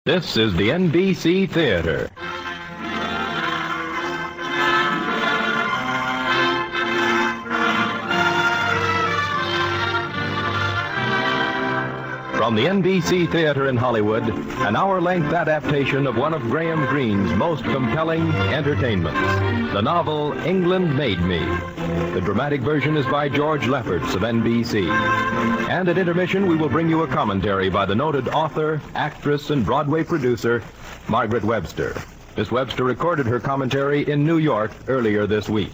This is the NBC Theater. From the NBC Theater in Hollywood, an hour-length adaptation of one of Graham Greene's most compelling entertainments, the novel England Made Me. The dramatic version is by George Lefferts of NBC. And at intermission, we will bring you a commentary by the noted author, actress, and Broadway producer, Margaret Webster. Miss Webster recorded her commentary in New York earlier this week.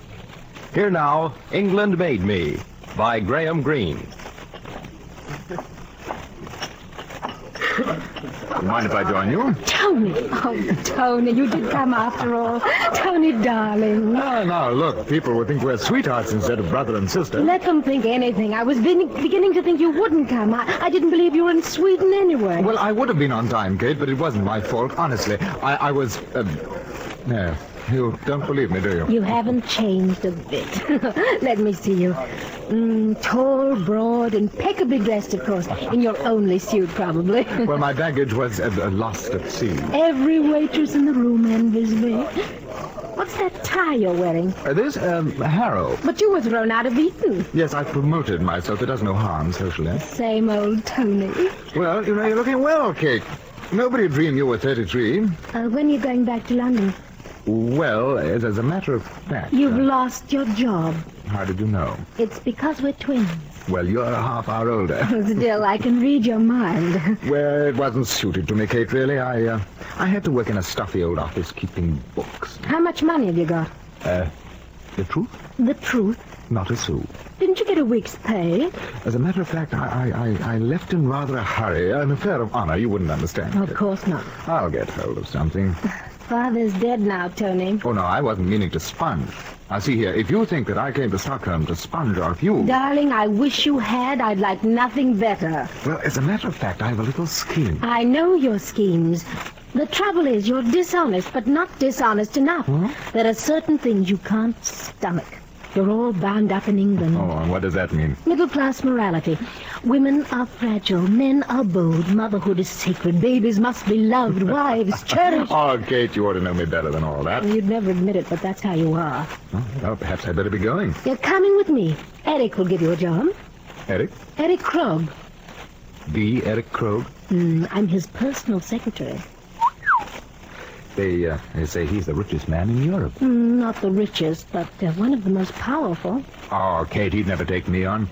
Here now, England Made Me by Graham Greene. Mind if I join you? Tony! Oh, Tony, you did come after all. Tony, darling. Now, look, people would think we're sweethearts instead of brother and sister. Let them think anything. I was beginning to think you wouldn't come. I didn't believe you were in Sweden anyway. Well, I would have been on time, Kate, but it wasn't my fault, honestly. I was, no. You don't believe me, do you? You haven't changed a bit. Let me see you. Tall, broad, impeccably dressed, of course. In your only suit, probably. Well, my baggage was lost at sea. Every waitress in the room envies me. What's that tie you're wearing? This, Harrow. But you were thrown out of Eton. Yes, I promoted myself. It does no harm, socially. Same old Tony. Well, you know, you're looking well, Kate. Nobody dreamed you were 33. When are you going back to London? Well, as a matter of fact... You've lost your job. How did you know? It's because we're twins. Well, you're a half hour older. Still, I can read your mind. Well, it wasn't suited to me, Kate, really. I had to work in a stuffy old office keeping books. How much money have you got? The truth? The truth? Not a sou. Didn't you get a week's pay? As a matter of fact, I left in rather a hurry. An affair of honor, you wouldn't understand. Of course not. I'll get hold of something. Father's dead now, Tony. Oh, no, I wasn't meaning to sponge. Now, see here, if you think that I came to Stockholm to sponge off you... Darling, I wish you had. I'd like nothing better. Well, as a matter of fact, I have a little scheme. I know your schemes. The trouble is you're dishonest, but not dishonest enough. Huh? There are certain things you can't stomach. You're all bound up in England. Oh, and what does that mean? Middle-class morality. Women are fragile. Men are bold. Motherhood is sacred. Babies must be loved. Wives cherished. Oh, Kate, you ought to know me better than all that. You'd never admit it, but that's how you are. Well, perhaps I'd better be going. You're coming with me. Eric will give you a job. Eric? Eric Krogh. The Eric Krogh? I'm his personal secretary. They say he's the richest man in Europe. Not the richest, but one of the most powerful. Oh, Kate, he'd never take me on.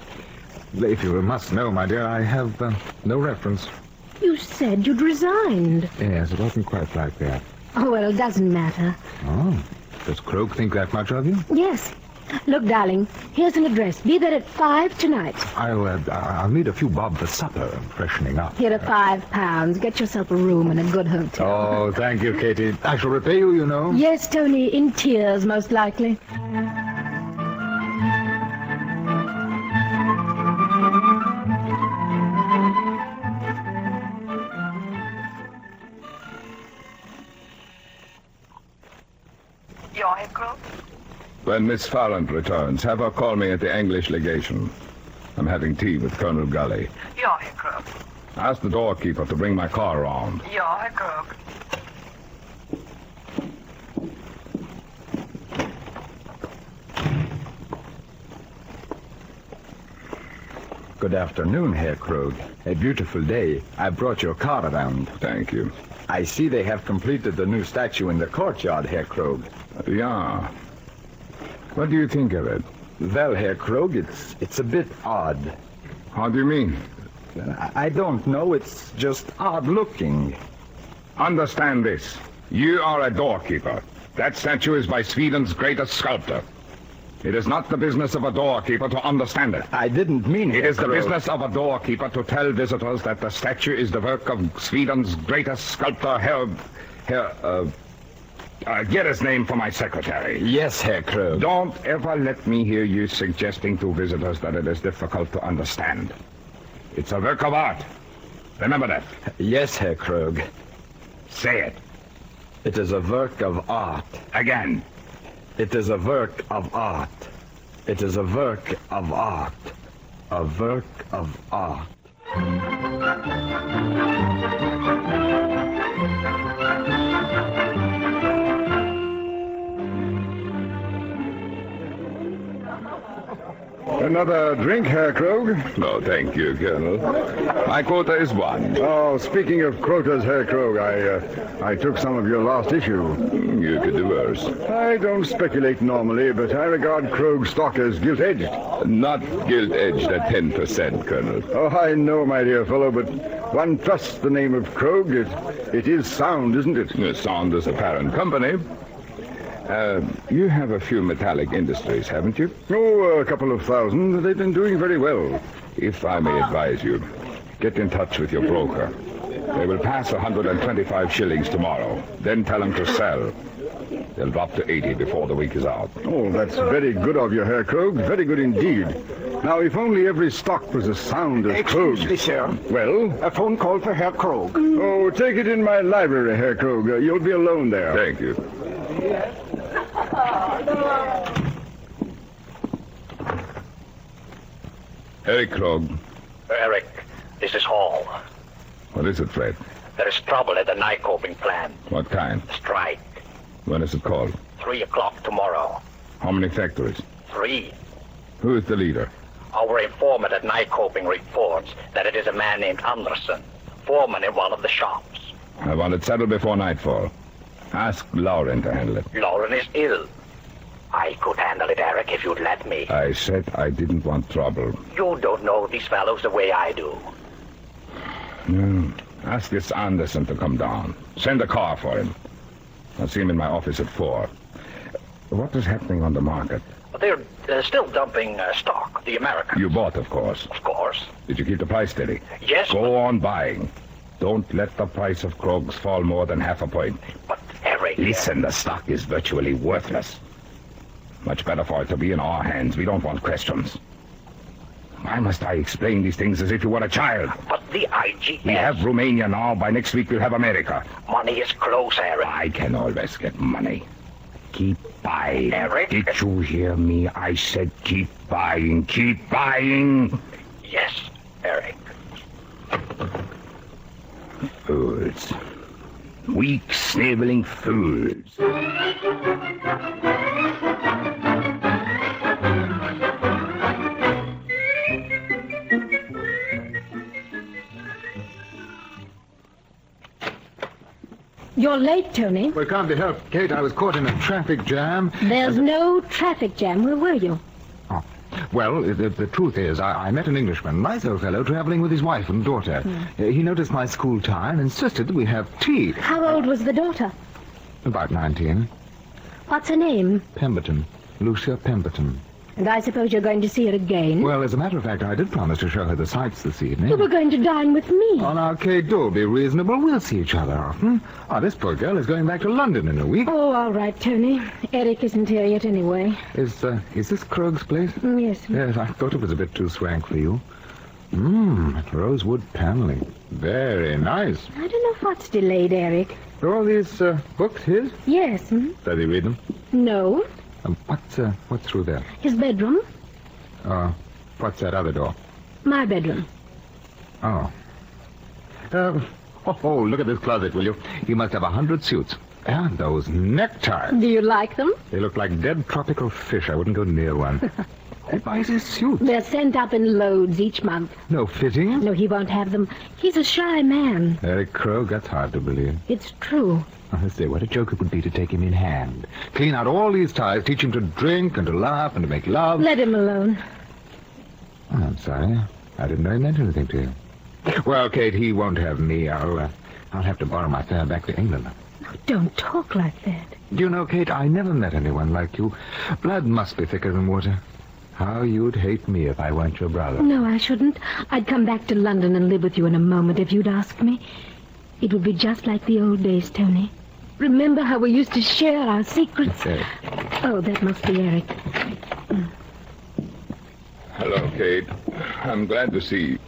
If you must know, my dear, I have no reference. You said you'd resigned. Yes, it wasn't quite like that. Oh, well, it doesn't matter. Oh, does Krogh think that much of you? Yes. Look, darling, here's an address. Be there at 5 tonight. I'll need a few bob for supper and freshening up. Here are £5. Get yourself a room in a good hotel. Oh, thank you, Katie. I shall repay you, you know. Yes, Tony, in tears, most likely. You're Herr Krogh? When Miss Farrant returns, have her call me at the English legation. I'm having tea with Colonel Gully. You're Herr Krogh. Ask the doorkeeper to bring my car around. You're Herr Krogh. Good afternoon, Herr Krogh. A beautiful day. I brought your car around. Thank you. I see they have completed the new statue in the courtyard, Herr Krogh. Yeah. What do you think of it? Well, Herr Krogh, it's a bit odd. How do you mean? I don't know. It's just odd-looking. Understand this. You are a doorkeeper. That statue is by Sweden's greatest sculptor. It is not the business of a doorkeeper to understand it. I didn't mean It Herr is the Krogh. business of a doorkeeper to tell visitors that the statue is the work of Sweden's greatest sculptor, get his name for my secretary. Yes, Herr Krogh. Don't ever let me hear you suggesting to visitors that it is difficult to understand. It's a work of art. Remember that. Yes, Herr Krogh. Say it. It is a work of art. Again. It is a work of art. It is a work of art. A work of art. Another drink, Herr Krog? No, thank you, Colonel. My quota is one. Oh, speaking of quotas, Herr Krog, I took some of your last issue. You could do worse. I don't speculate normally, but I regard Krog's stock as gilt-edged. Not gilt-edged at 10%, Colonel. Oh, I know, my dear fellow, but one trusts the name of Krog. It is sound, isn't it? Sound as a parent company. You have a few metallic industries, haven't you? Oh, a couple of thousand. They've been doing very well. If I may advise you, get in touch with your broker. They will pass 125 shillings tomorrow. Then tell them to sell. They'll drop to 80 before the week is out. Oh, that's very good of you, Herr Krog. Very good indeed. Now, if only every stock was as sound as Krog. Excuse me, sir. Well? A phone call for Herr Krog. Oh, take it in my library, Herr Krog. You'll be alone there. Thank you. Eric Krog. Eric, this is Hall. What is it, Fred? There is trouble at the night coping plant. What kind? Strike. When is it called? 3 o'clock tomorrow. How many factories? 3. Who is the leader? Our informant at night coping reports that it is a man named Anderson, foreman in one of the shops. I want it settled before nightfall. Ask Lauren to handle it. Lauren is ill. I could handle it, Eric, if you'd let me. I said I didn't want trouble. You don't know these fellows the way I do. No. Ask this Anderson to come down. Send a car for him. I'll see him in my office at 4. What is happening on the market? They're still dumping stock, the Americans. You bought, of course. Of course. Did you keep the price steady? Yes. Go on buying. Don't let the price of Krogs fall more than half a point. But, Eric... Listen, the stock is virtually worthless. Much better for it to be in our hands. We don't want questions. Why must I explain these things as if you were a child? But the IGS... We have Romania now. By next week, we'll have America. Money is close, Eric. I can always get money. Keep buying. Eric? Did you hear me? I said keep buying. Keep buying. Yes, Eric. Fools. Weak, sniveling fools. You're late, Tony. Well, it can't be helped, Kate. I was caught in a traffic jam. There's no traffic jam. Where were you? Oh. Well, the truth is, I met an Englishman, nice old fellow, traveling with his wife and daughter. He noticed my school tie and insisted that we have tea. How old was the daughter? About 19. What's her name? Pemberton. Lucia Pemberton. And I suppose you're going to see her again? Well, as a matter of fact, I did promise to show her the sights this evening. You were going to dine with me. Oh, now, Kate, do be reasonable. We'll see each other often. Oh, this poor girl is going back to London in a week. Oh, all right, Tony. Eric isn't here yet anyway. Is this Krog's place? Yes. Yes, I thought it was a bit too swank for you. Rosewood paneling. Very nice. I don't know what's delayed, Eric. Are all these books his? Yes. Does he read them? No. What's through there? His bedroom. What's that other door? My bedroom. Oh. Look at this closet, will you? He must have 100 suits. And those neckties. Do you like them? They look like dead tropical fish. I wouldn't go near one. Who buys his suits? They're sent up in loads each month. No fitting? No, he won't have them. He's a shy man. Eric Krog, that's hard to believe. It's true. I say, what a joke it would be to take him in hand. Clean out all these ties, teach him to drink and to laugh and to make love. Let him alone. Oh, I'm sorry. I didn't know he meant anything to you. Well, Kate, he won't have me. I'll have to borrow my fare back to England. Don't talk like that. Do you know, Kate, I never met anyone like you. Blood must be thicker than water. How you'd hate me if I weren't your brother. No, I shouldn't. I'd come back to London and live with you in a moment if you'd ask me. It would be just like the old days, Tony. Remember how we used to share our secrets? That's Eric. Oh, that must be Eric. Hello, Kate. I'm glad to see you.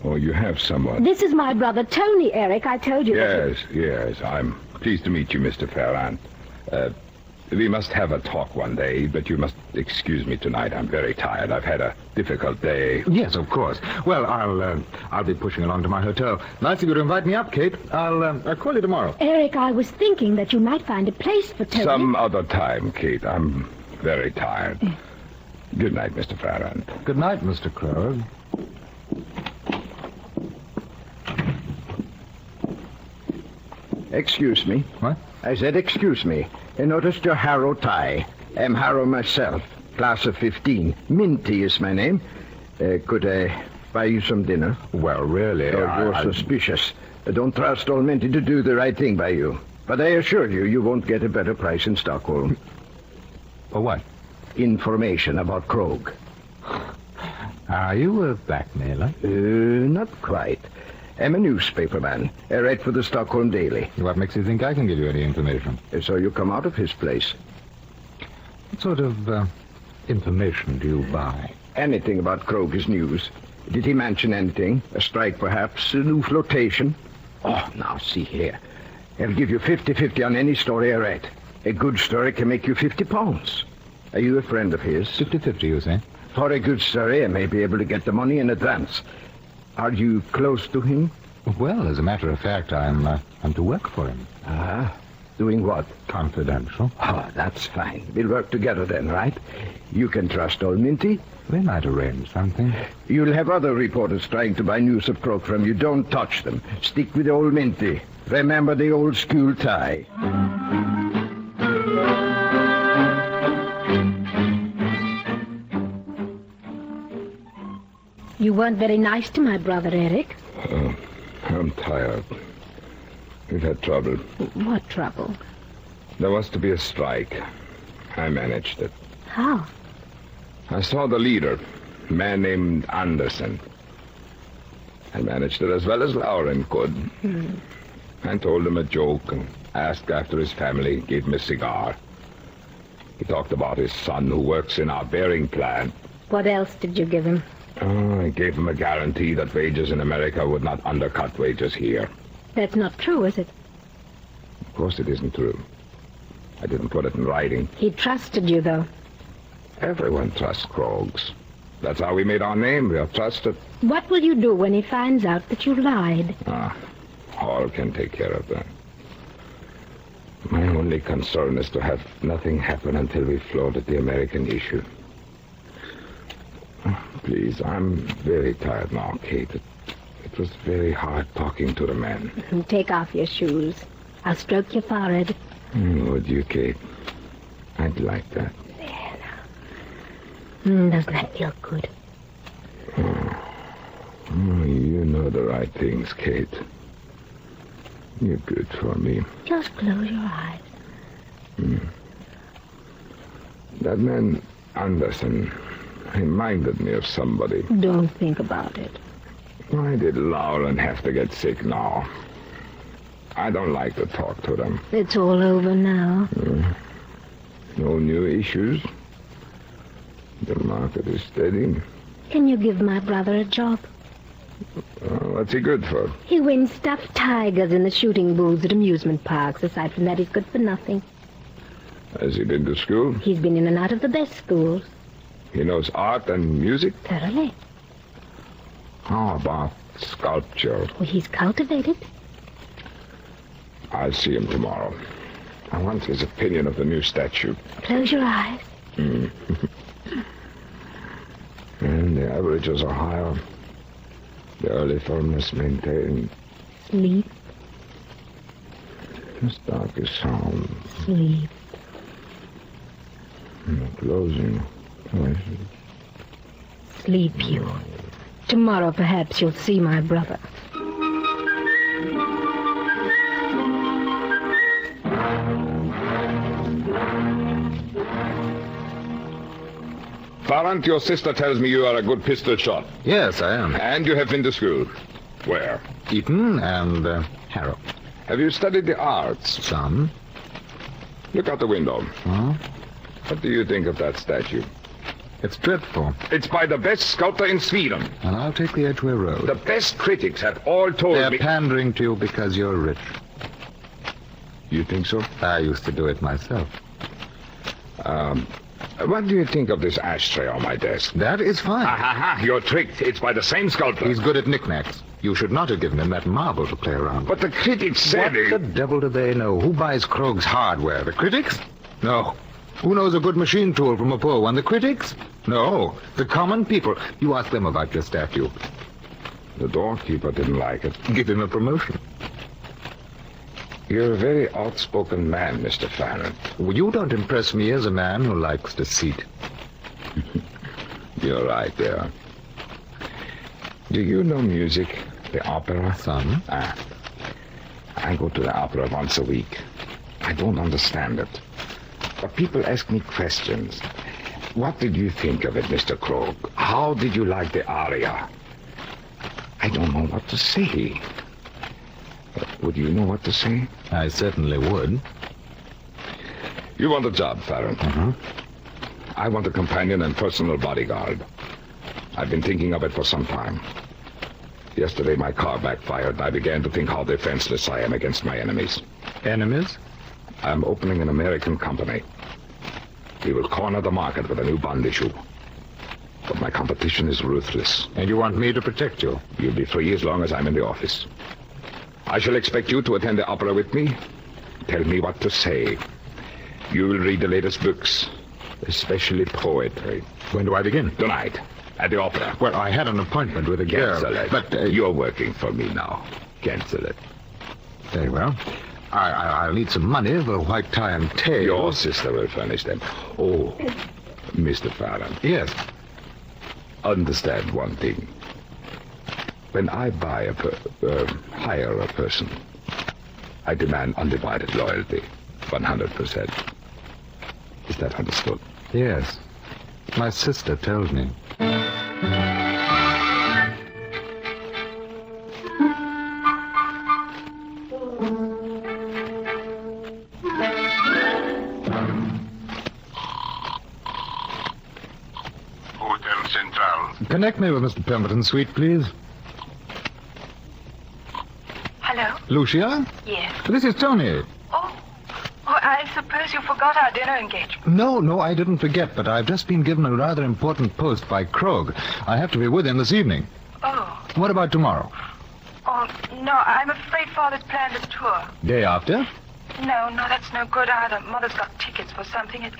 Oh, you have someone. This is my brother, Tony, Eric. I told you Yes. I'm pleased to meet you, Mr. Ferrand. We must have a talk one day, but you must excuse me tonight. I'm very tired. I've had a difficult day. Yes, of course. Well, I'll be pushing along to my hotel. Nice of you to invite me up, Kate. I'll call you tomorrow. Eric, I was thinking that you might find a place for Tony. Some other time, Kate. I'm very tired. Good night, Mr. Farrand. Good night, Mr. Krogh. Excuse me. What? I said excuse me. I noticed your Harrow tie. I'm Harrow myself, class of 15. Minty is my name. Could I buy you some dinner? Well, really, You're suspicious. I don't trust old Minty to do the right thing by you. But I assure you, you won't get a better price in Stockholm. For what? Information about Krogh. Are you a blackmailer? Not quite. I'm a newspaperman. I write for the Stockholm Daily. What makes you think I can give you any information? So you come out of his place. What sort of information do you buy? Anything about Krogh is news. Did he mention anything? A strike, perhaps? A new flotation? Oh, now, see here. I'll give you 50-50 on any story I write. A good story can make you 50 pounds. Are you a friend of his? 50-50, you say? For a good story, I may be able to get the money in advance. Are you close to him? Well, as a matter of fact, I'm to work for him. Ah, doing what? Confidential. Oh, that's fine. We'll work together then, right? You can trust old Minty. We might arrange something. You'll have other reporters trying to buy news of Krogh from you. Don't touch them. Stick with old Minty. Remember the old school tie. You weren't very nice to my brother, Eric. I'm tired. We've had trouble. What trouble? There was to be a strike. I managed it. How? I saw the leader, a man named Anderson. I managed it as well as Lauren could. I told him a joke and asked after his family, gave him a cigar. He talked about his son who works in our bearing plant. What else did you give him? I gave him a guarantee that wages in America would not undercut wages here. That's not true, is it? Of course it isn't true. I didn't put it in writing. He trusted you, though. Everyone trusts Kroghs. That's how we made our name. We are trusted. What will you do when he finds out that you lied? Hall can take care of that. My only concern is to have nothing happen until we floated the American issue. Please, I'm very tired now, Kate. It was very hard talking to the men. Take off your shoes. I'll stroke your forehead. Would you, Kate? I'd like that. There now. Doesn't that feel good? You know the right things, Kate. You're good for me. Just close your eyes. That man, Anderson, reminded me of somebody. Don't think about it. Why did Lauren have to get sick now? I don't like to talk to them. It's all over now. No new issues. The market is steady. Can you give my brother a job? What's he good for? He wins stuffed tigers in the shooting booths at amusement parks. Aside from that, he's good for nothing. Has he been to school? He's been in and out of the best schools. He knows art and music? Thoroughly. How about sculpture? Well, he's cultivated. I'll see him tomorrow. I want his opinion of the new statue. Close your eyes. And the averages are higher. The early firmness maintained. Sleep. The stock is sound. Sleep. And the closing prices. Sleep, you. Tomorrow, perhaps, you'll see my brother. Farrand, your sister tells me you are a good pistol shot. Yes, I am. And you have been to school. Where? Eton and Harrow. Have you studied the arts? Some. Look out the window. Huh? What do you think of that statue? It's dreadful. It's by the best sculptor in Sweden. And I'll take the Edgware Road. The best critics have all told They're me... pandering to you because you're rich. You think so? I used to do it myself. What do you think of this ashtray on my desk? That is fine. You're tricked. It's by the same sculptor. He's good at knickknacks. You should not have given him that marble to play around. But the critics said What the devil do they know? Who buys Krogh's hardware? The critics? No. Who knows a good machine tool from a poor one? The critics? No, the common people. You ask them about your statue. The doorkeeper didn't like it. Give him a promotion. You're a very outspoken man, Mr. Farron. Well, you don't impress me as a man who likes deceit. You're right there. Do you know music? The opera? Some. I go to the opera once a week. I don't understand it. But people ask me questions. What did you think of it, Mr. Krog? How did you like the aria? I don't know what to say. Would you know what to say? I certainly would. You want a job, Farron? Mm-hmm. I want a companion and personal bodyguard. I've been thinking of it for some time. Yesterday my car backfired and I began to think how defenseless I am against my enemies. Enemies? I'm opening an American company. We will corner the market with a new bond issue. But my competition is ruthless. And you want me to protect you? You'll be free as long as I'm in the office. I shall expect you to attend the opera with me. Tell me what to say. You will read the latest books, especially poetry. When do I begin? Tonight, at the opera. Well, I had an appointment with a girl. Cancel it. But you're working for me now. Cancel it. Very well. I'll need some money for a white tie and tail. Your sister will furnish them. Oh, Mr. Farron. Yes. Understand one thing. When I buy hire a person, I demand undivided loyalty, 100%. Is that understood? Yes. My sister tells me. Hotel Central. Connect me with Mr. Pemberton's suite, please. Hello? Lucia? Yes. This is Tony. Oh, I suppose you forgot our dinner engagement. No, I didn't forget, but I've just been given a rather important post by Krog. I have to be with him this evening. Oh. What about tomorrow? Oh, no, I'm afraid Father's planned a tour. Day after? No, that's no good either. Mother's got tickets for something.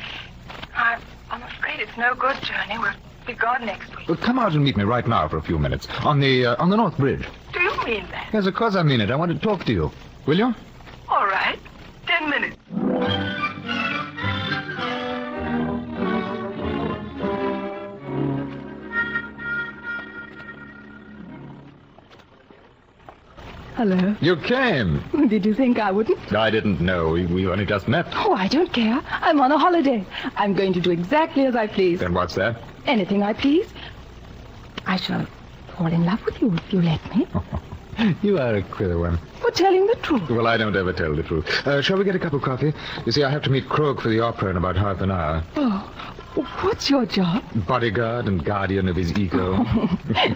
I'm afraid it's no good, Johnny. We'll be gone next week. Well, come out and meet me right now for a few minutes. On the North Bridge. Do you mean that? Yes, of course I mean it. I want to talk to you. Will you? All right. 10 minutes. Hello. You came. Did you think I wouldn't? I didn't know. We only just met. Oh, I don't care. I'm on a holiday. I'm going to do exactly as I please. Then what's that? Anything I please. I shall fall in love with you if you let me. You are a queer one. For telling the truth. Well, I don't ever tell the truth. Shall we get a cup of coffee? You see, I have to meet Krog for the opera in about half an hour. Oh, what's your job? Bodyguard and guardian of his ego.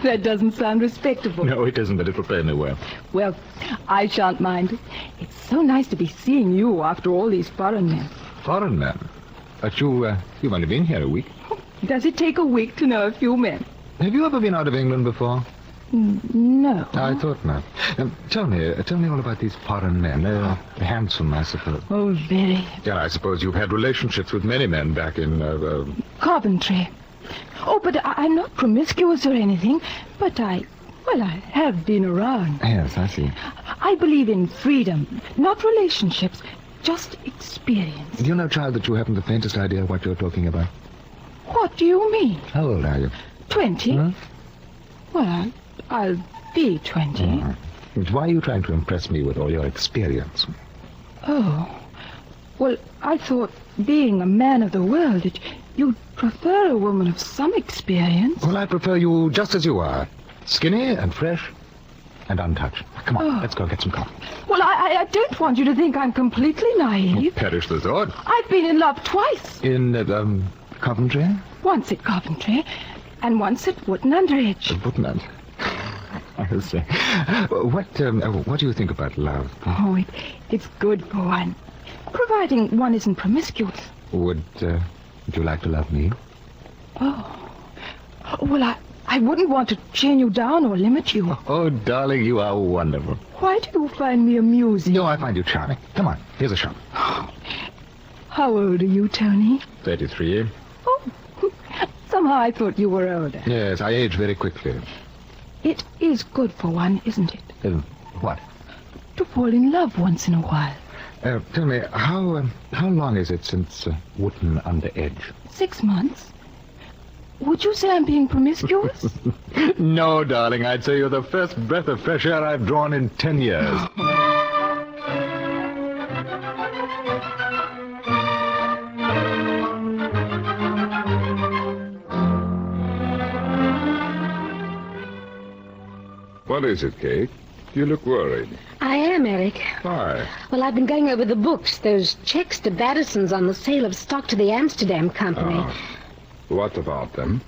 That doesn't sound respectable. No, it isn't, but it'll pay me well. Well, I shan't mind. It's so nice to be seeing you after all these foreign men. Foreign men? But you've only been here a week. Does it take a week to know a few men? Have you ever been out of England before? No. I thought not. Tell me all about these foreign men. They're handsome, I suppose. Oh, very. Yeah, I suppose you've had relationships with many men back in, Coventry. Oh, but I'm not promiscuous or anything, but I have been around. Yes, I see. I believe in freedom, not relationships, just experience. Do you know, child, that you haven't the faintest idea what you're talking about? What do you mean? How old are you? 20. Huh? Well, I'll be 20. Why are you trying to impress me with all your experience? Oh. Well, I thought, being a man of the world, that you'd prefer a woman of some experience. Well, I prefer you just as you are. Skinny and fresh and untouched. Come on, let's go get some coffee. Well, I don't want you to think I'm completely naive. Perish the thought. I've been in love twice. In, Coventry? Once at Coventry, and once at Wootton-under-Edge. Wootton-under. I see. What do you think about love? Oh, it's good for one. Providing one isn't promiscuous. Would you like to love me? Oh. Well, I wouldn't want to chain you down or limit you. Oh, darling, you are wonderful. Why do you find me amusing? No, I find you charming. Come on, here's a shot. How old are you, Tony? 33. Oh, somehow I thought you were older. Yes, I age very quickly. It is good for one, isn't it? What? To fall in love once in a while. Tell me, how long is it since Wootton under Edge? 6 months. Would you say I'm being promiscuous? No, darling, I'd say you're the first breath of fresh air I've drawn in 10 years. What is it, Kate? You look worried. I am, Eric. Why? Well, I've been going over the books, those checks to Batterson's on the sale of stock to the Amsterdam Company. Oh. What about them?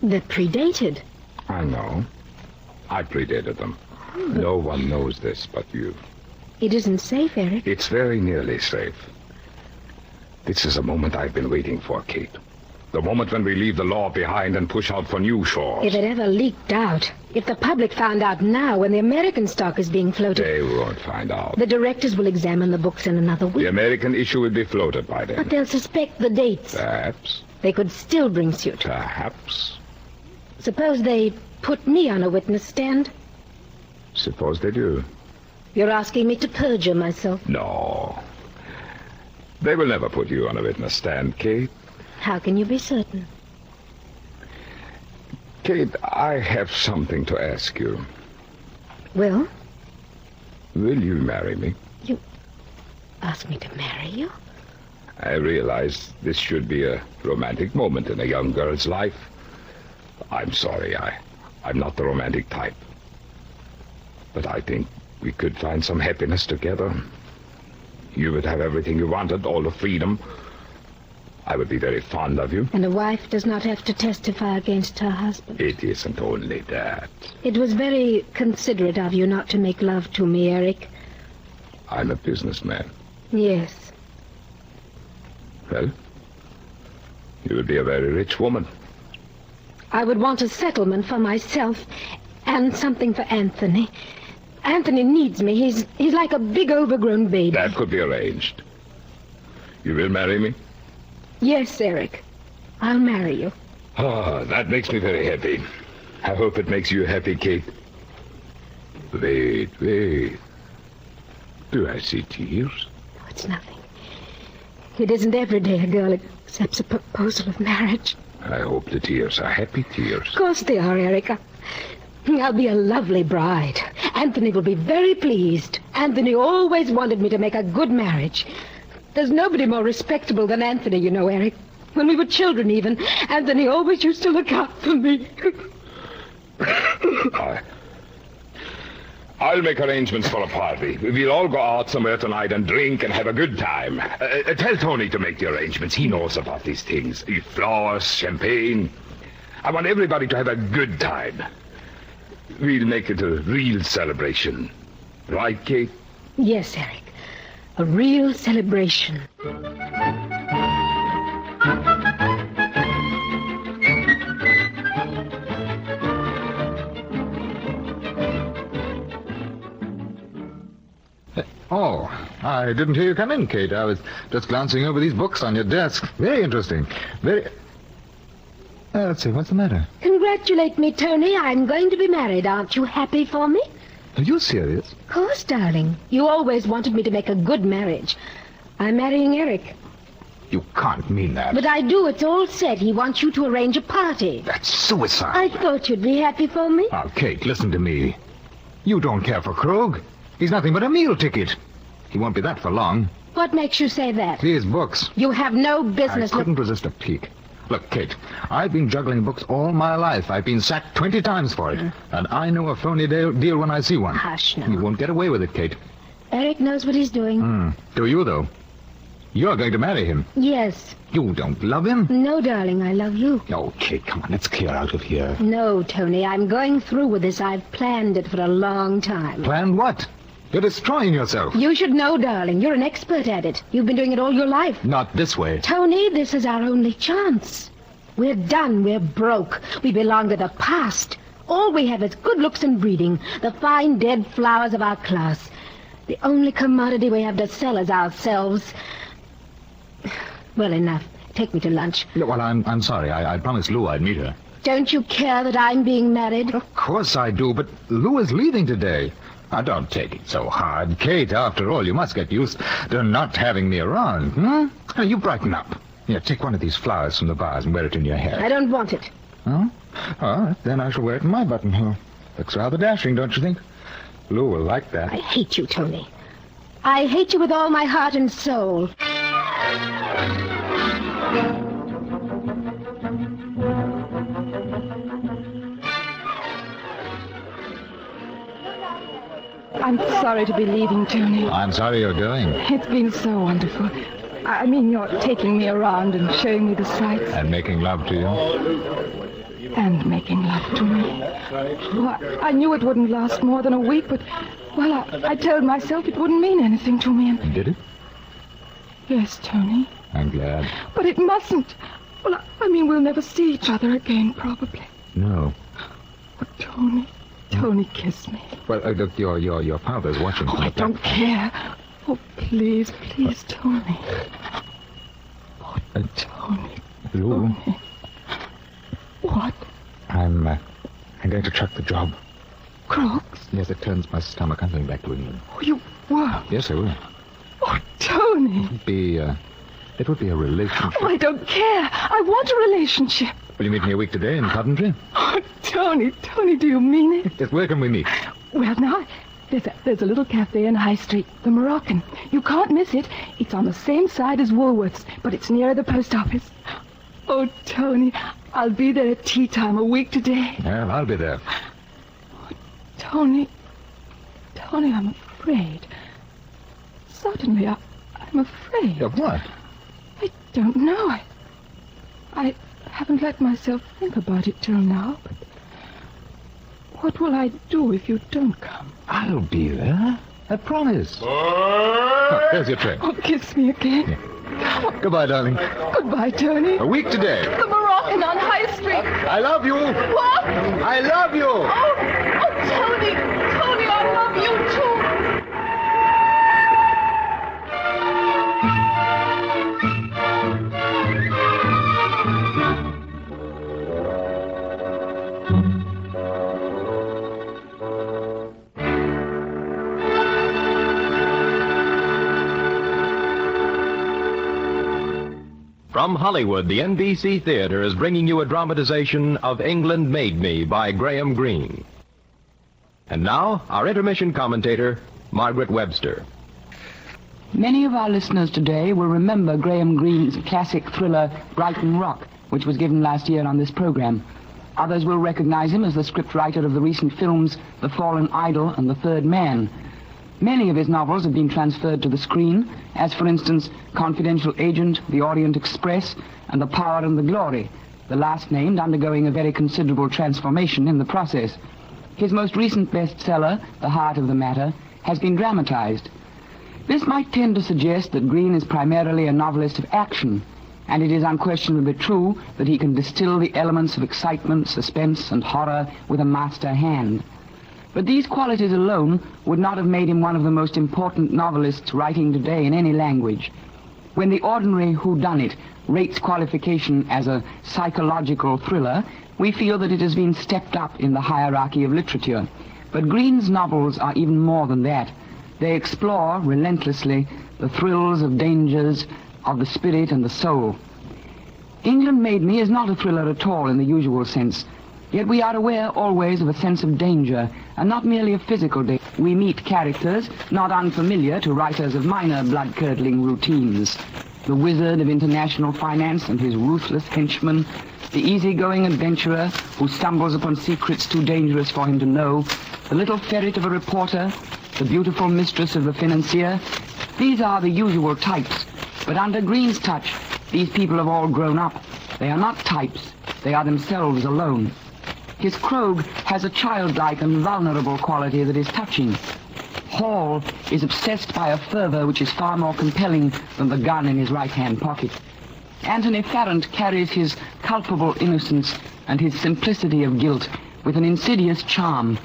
They're predated. I know. I predated them. No one knows this but you. It isn't safe, Eric. It's very nearly safe. This is a moment I've been waiting for, Kate. The moment when we leave the law behind and push out for new shores. If it ever leaked out, if the public found out now when the American stock is being floated... They won't find out. The directors will examine the books in another week. The American issue will be floated by then. But they'll suspect the dates. Perhaps. They could still bring suit. Perhaps. Suppose they put me on a witness stand? Suppose they do. You're asking me to perjure myself. No. They will never put you on a witness stand, Kate. How can you be certain? Kate, I have something to ask you. Well? Will you marry me? You ask me to marry you? I realize this should be a romantic moment in a young girl's life. I'm sorry, I'm not the romantic type. But I think we could find some happiness together. You would have everything you wanted, all the freedom. I would be very fond of you. And a wife does not have to testify against her husband. It isn't only that. It was very considerate of you not to make love to me, Eric. I'm a businessman. Yes. Well, you would be a very rich woman. I would want a settlement for myself and something for Anthony. Anthony needs me. He's like a big overgrown baby. That could be arranged. You will marry me? Yes, Eric. I'll marry you. Ah, that makes me very happy. I hope it makes you happy, Kate. Wait. Do I see tears? Oh, it's nothing. It isn't every day a girl accepts a proposal of marriage. I hope the tears are happy tears. Of course they are, Eric. I'll be a lovely bride. Anthony will be very pleased. Anthony always wanted me to make a good marriage. There's nobody more respectable than Anthony, you know, Eric. When we were children, even, Anthony always used to look out for me. I'll make arrangements for a party. We'll all go out somewhere tonight and drink and have a good time. Tell Tony to make the arrangements. He knows about these things. Flowers, champagne. I want everybody to have a good time. We'll make it a real celebration. Right, Kate? Yes, Eric. A real celebration. Oh, I didn't hear you come in, Kate. I was just glancing over these books on your desk. Very interesting. Let's see, what's the matter? Congratulate me, Tony. I'm going to be married. Aren't you happy for me? Are you serious? Of course, darling. You always wanted me to make a good marriage. I'm marrying Eric. You can't mean that. But I do. It's all set. He wants you to arrange a party. That's suicide. I thought you'd be happy for me. Oh, Kate, listen to me. You don't care for Krog. He's nothing but a meal ticket. He won't be that for long. What makes you say that? These books. You have no business... I couldn't resist a peek. Look, Kate, I've been juggling books all my life. I've been sacked 20 times for it. And I know a phony deal when I see one. Hush now. You won't get away with it, Kate. Eric knows what he's doing. Do you, though? You're going to marry him. Yes. You don't love him? No, darling, I love you. Oh, Kate, come on, let's clear out of here. No, Tony, I'm going through with this. I've planned it for a long time. Planned what? You're destroying yourself. You should know, darling. You're an expert at it. You've been doing it all your life. Not this way. Tony, this is our only chance. We're done. We're broke. We belong to the past. All we have is good looks and breeding, the fine dead flowers of our class. The only commodity we have to sell is ourselves. Well, enough. Take me to lunch. No, well, I'm sorry. I promised Lou I'd meet her. Don't you care that I'm being married? Of course I do, but Lou is leaving today. Now, don't take it so hard. Kate, after all, you must get used to not having me around, hmm? Now, you brighten up. Here, take one of these flowers from the vase and wear it in your hair. I don't want it. Huh? All right, then I shall wear it in my buttonhole. Looks rather dashing, don't you think? Lou will like that. I hate you, Tony. I hate you with all my heart and soul. I'm sorry to be leaving, Tony. I'm sorry you're going. It's been so wonderful. I mean, you're taking me around and showing me the sights. And making love to you. And making love to me. Well, I knew it wouldn't last more than a week, but, well, I told myself it wouldn't mean anything to me. And Did it? yes, Tony. I'm glad. But it mustn't. Well, I mean, we'll never see each other again, probably. No. Oh, Tony. Tony, kiss me. Well, look, your father's watching. Oh, I don't care. Oh, please, please, Tony. Oh, Tony. Lou, Tony. What? I'm going to chuck the job. Crooks? Yes, it turns my stomach. I'm going back to England. Oh, you won't. Yes, I will. Oh, Tony. It would be a relationship. Oh, I don't care. I want a relationship. Will you meet me a week today in Coventry? Oh, Tony, do you mean it? Yes, where can we meet? Well, now, there's a little cafe in High Street, the Moroccan. You can't miss it. It's on the same side as Woolworth's, but it's nearer the post office. Oh, Tony, I'll be there at tea time a week today. Well, I'll be there. Oh, Tony, I'm afraid. Suddenly, I'm afraid. Of what? I don't know. I haven't let myself think about it till now, but what will I do if you don't come? I'll be there. I promise. Oh, there's your train. Oh, kiss me again. Yeah. Goodbye, darling. Goodbye, Tony. A week today. The Moroccan on High Street. I love you. What? I love you. Oh, Tony, I love you too. From Hollywood, the NBC Theater is bringing you a dramatization of England Made Me by Graham Greene. And now, our intermission commentator, Margaret Webster. Many of our listeners today will remember Graham Greene's classic thriller, Brighton Rock, which was given last year on this program. Others will recognize him as the scriptwriter of the recent films The Fallen Idol and The Third Man. Many of his novels have been transferred to the screen, as for instance, Confidential Agent, The Orient Express, and The Power and the Glory, the last named undergoing a very considerable transformation in the process. His most recent bestseller, The Heart of the Matter, has been dramatized. This might tend to suggest that Greene is primarily a novelist of action, and it is unquestionably true that he can distill the elements of excitement, suspense, and horror with a master hand. But these qualities alone would not have made him one of the most important novelists writing today in any language. When the ordinary whodunit rates qualification as a psychological thriller, we feel that it has been stepped up in the hierarchy of literature. But Greene's novels are even more than that. They explore relentlessly the thrills of dangers of the spirit and the soul. England Made Me is not a thriller at all in the usual sense. Yet we are aware always of a sense of danger, and not merely of physical danger. We meet characters not unfamiliar to writers of minor blood-curdling routines. The wizard of international finance and his ruthless henchman, the easygoing adventurer who stumbles upon secrets too dangerous for him to know, the little ferret of a reporter, the beautiful mistress of the financier. These are the usual types, but under Greene's touch, these people have all grown up. They are not types, they are themselves alone. His Krog has a childlike and vulnerable quality that is touching. Hall is obsessed by a fervor which is far more compelling than the gun in his right-hand pocket. Anthony Farrant carries his culpable innocence and his simplicity of guilt with an insidious charm,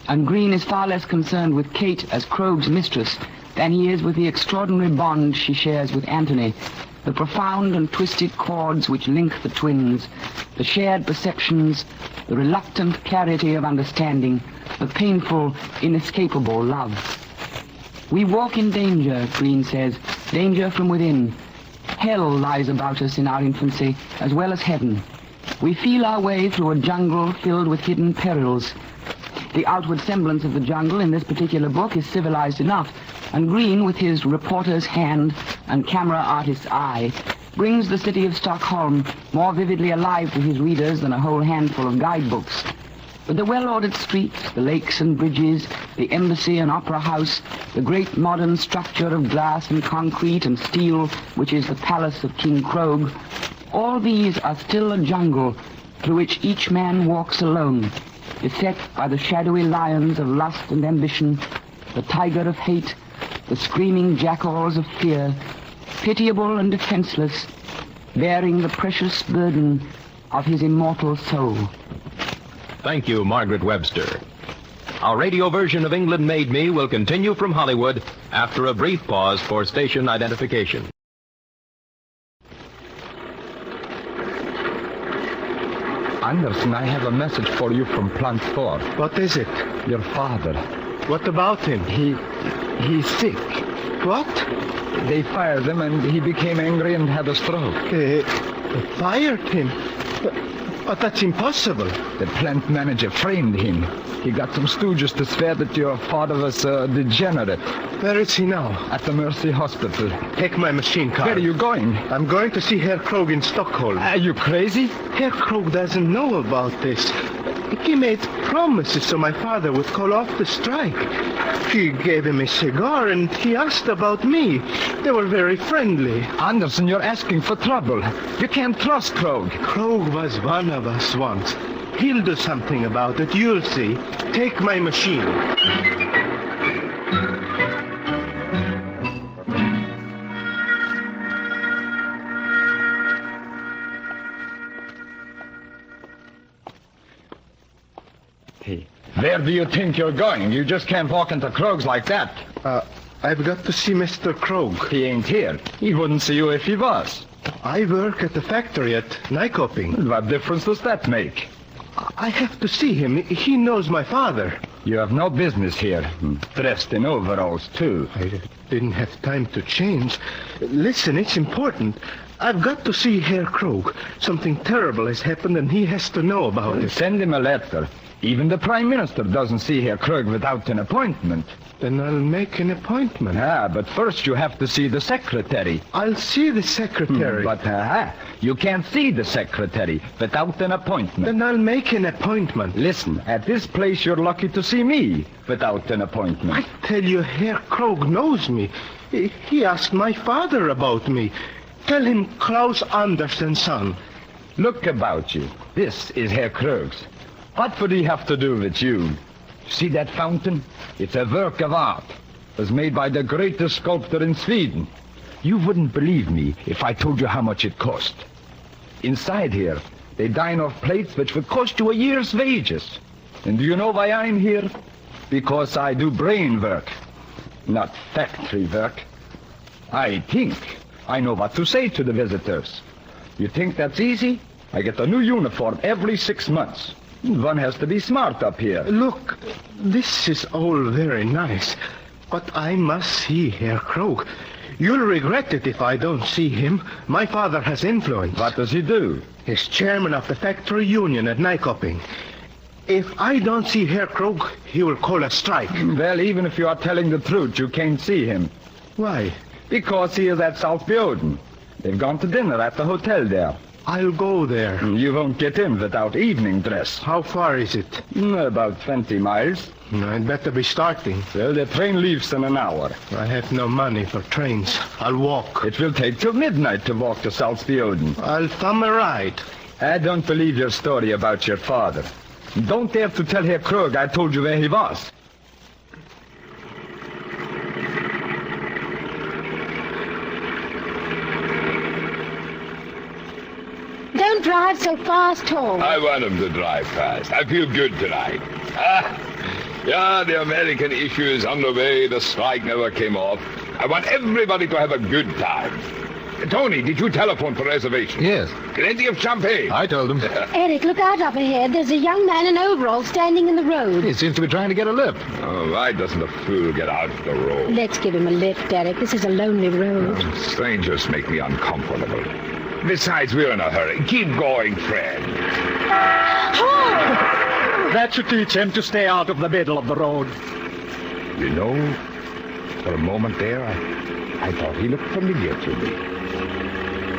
and Greene is far less concerned with Kate as Krog's mistress than he is with the extraordinary bond she shares with Anthony. the profound and twisted cords which link the twins, the shared perceptions, the reluctant clarity of understanding, the painful, inescapable love. We walk in danger, Green says, danger from within. Hell lies about us in our infancy, as well as heaven. We feel our way through a jungle filled with hidden perils. The outward semblance of the jungle in this particular book is civilized enough, and Green, with his reporter's hand and camera artist's eye, brings the city of Stockholm more vividly alive to his readers than a whole handful of guidebooks. But the well-ordered streets, the lakes and bridges, the embassy and opera house, the great modern structure of glass and concrete and steel, which is the palace of King Krog, all these are still a jungle through which each man walks alone, beset by the shadowy lions of lust and ambition, the tiger of hate, the screaming jackals of fear, pitiable and defenseless, bearing the precious burden of his immortal soul. Thank you, Margaret Webster. Our radio version of England Made Me will continue from Hollywood after a brief pause for station identification. Anderson, I have a message for you from Plant 4. What is it? Your father. What about him? He's sick. What? They fired him and he became angry and had a stroke. They fired him? But that's impossible. The plant manager framed him. He got some stooges to swear that your father was a degenerate. Where is he now? At the Mercy Hospital. Take my machine car. Where are you going? I'm going to see Herr Krog in Stockholm. Are you crazy? Herr Krog doesn't know about this. He made promises so my father would call off the strike. He gave him a cigar and he asked about me. They were very friendly. Anderson, you're asking for trouble. You can't trust Krog. Krog was one of us once. He'll do something about it, you'll see. Take my machine. Where do you think you're going? You just can't walk into Krog's like that. I've got to see Mr. Krog. He ain't here. He wouldn't see you if he was. I work at the factory at Nykoping. What difference does that make? I have to see him. He knows my father. You have no business here. Dressed in overalls, too. I didn't have time to change. Listen, it's important. I've got to see Herr Krog. Something terrible has happened and he has to know about it. Send him a letter. Even the Prime Minister doesn't see Herr Krog without an appointment. Then I'll make an appointment. But first you have to see the secretary. I'll see the secretary. But you can't see the secretary without an appointment. Then I'll make an appointment. Listen, at this place you're lucky to see me without an appointment. I tell you, Herr Krog knows me. He asked my father about me. Tell him Klaus Andersen's son. Look about you. This is Herr Krog's. What would he have to do with you? See that fountain? It's a work of art. It was made by the greatest sculptor in Sweden. You wouldn't believe me if I told you how much it cost. Inside here, they dine off plates which would cost you a year's wages. And do you know why I'm here? Because I do brain work, not factory work. I think. I know what to say to the visitors. You think that's easy? I get a new uniform every 6 months. One has to be smart up here. Look, this is all very nice, but I must see Herr Krog. You'll regret it if I don't see him. My father has influence. What does he do? He's chairman of the factory union at Nykoping. If I don't see Herr Krog, he will call a strike. Well, even if you are telling the truth, you can't see him. Why? Because he is at South Bjoden. They've gone to dinner at the hotel there. I'll go there. You won't get in without evening dress. How far is it? About 20 miles. I'd better be starting. Well, the train leaves in an hour. I have no money for trains. I'll walk. It will take till midnight to walk to South Bjoden. I'll thumb a ride. I don't believe your story about your father. Don't dare to tell Herr Krog I told you where he was. Don't drive so fast, Tom. I want him to drive fast. I feel good tonight. Yeah, the American issue is underway. The strike never came off. I want everybody to have a good time. Tony, did you telephone for reservations? Yes, Plenty of champagne. I told him. Eric, look out up ahead. There's a young man in overalls standing in the road. He seems to be trying to get a lift. Oh, why doesn't a fool get out of the road? Let's give him a lift, Eric. This is a lonely road. Strangers make me uncomfortable. Besides, we're in a hurry. Keep going, Fred. That should teach him to stay out of the middle of the road. You know, for a moment there, I thought he looked familiar to me.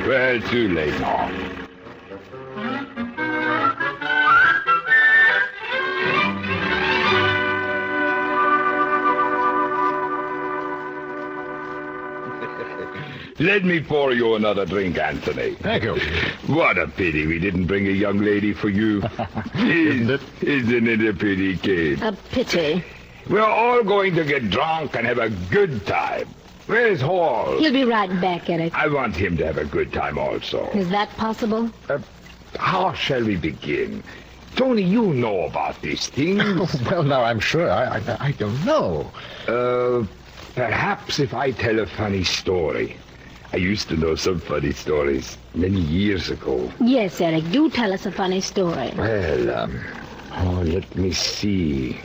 Well, too late now. Let me pour you another drink, Anthony. Thank you. What a pity we didn't bring a young lady for you. Isn't it? Isn't it a pity, Kate? A pity. We're all going to get drunk and have a good time. Where's Hall? He'll be right back, Eric. I want him to have a good time also. Is that possible? How shall we begin? Tony, you know about these things. Well, now, I'm sure. I don't know. Perhaps if I tell a funny story. I used to know some funny stories many years ago. Yes, Eric. Do tell us a funny story. Well, let me see.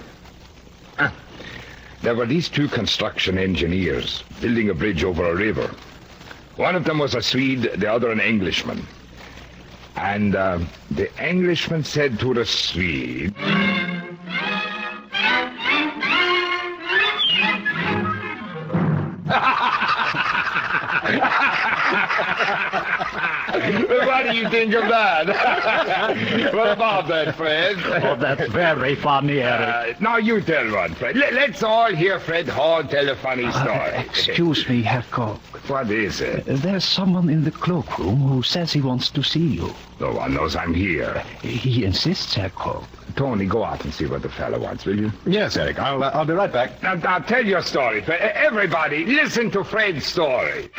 There were these two construction engineers building a bridge over a river. One of them was a Swede, the other an Englishman. And the Englishman said to the Swede... What do you think of that? What about that, Fred? Oh, that's very funny, Eric. Now you tell one, Fred. Let's all hear Fred Hall tell a funny story. Excuse me, Herr Koch. What is it? There's someone in the cloakroom who says he wants to see you. No one knows I'm here. He insists, Herr Koch. Tony, go out and see what the fellow wants, will you? Yes, Eric. I'll be right back. Now tell your story, Fred. Everybody, listen to Fred's story.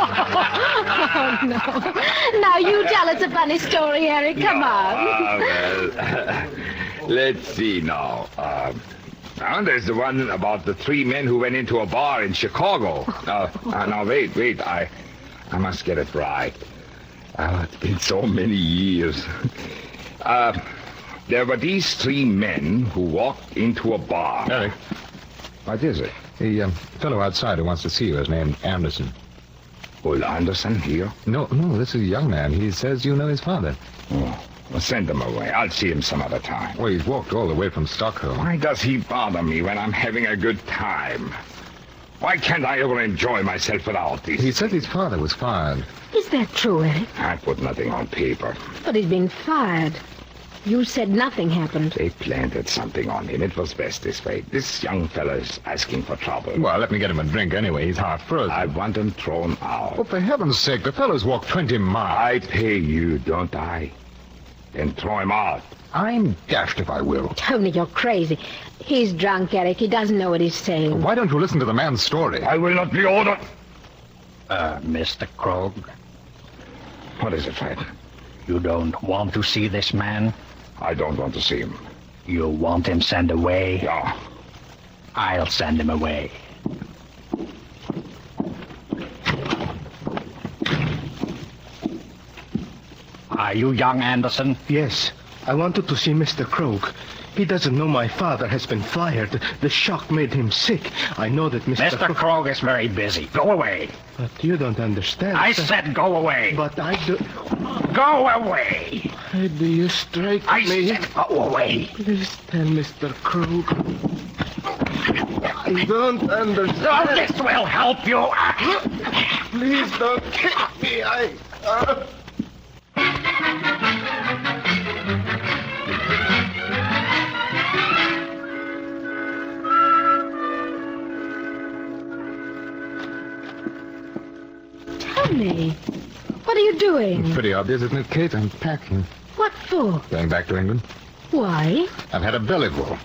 Oh, no. Now you tell us a funny story, Eric. Come on. Well, let's see now. Now, there's the one about the three men who went into a bar in Chicago. Now, wait. I must get it right. It's been so many years. There were these three men who walked into a bar. Eric. What is it? The fellow outside who wants to see you is named Anderson. Old Anderson here? No, this is a young man. He says you know his father. Oh, well, send him away. I'll see him some other time. Well, he's walked all the way from Stockholm. Why does he bother me when I'm having a good time? Why can't I ever enjoy myself without this? He said his father was fired. Is that true, Eric? I put nothing on paper. But he's been fired. You said nothing happened. They planted something on him. It was best this way. This young fellow's asking for trouble. Well, let me get him a drink anyway. He's half frozen. I want him thrown out. Oh, for heaven's sake, the fellow's walked 20 miles. I pay you, don't I? Then throw him out. I'm dashed if I will. Tony, you're crazy. He's drunk, Eric. He doesn't know what he's saying. Why don't you listen to the man's story? I will not be ordered. Mr. Krog, What is it, Fred? you don't want to see this man? I don't want to see him. You want him sent away? Yeah. I'll send him away. Are you young Anderson? Yes, I wanted to see Mr. Krog. He doesn't know my father has been fired. The shock made him sick. I know that Mr. Krog is very busy. Go away. But you don't understand. I said go away. But I do... Go away. Why do you strike I me? said go away. Please tell Mr. Krog. I don't understand. Oh, this will help you. Please don't kick me. Tony, what are you doing? Pretty obvious, isn't it, Kate? I'm packing. What for? Going back to England. Why? I've had a bellyful.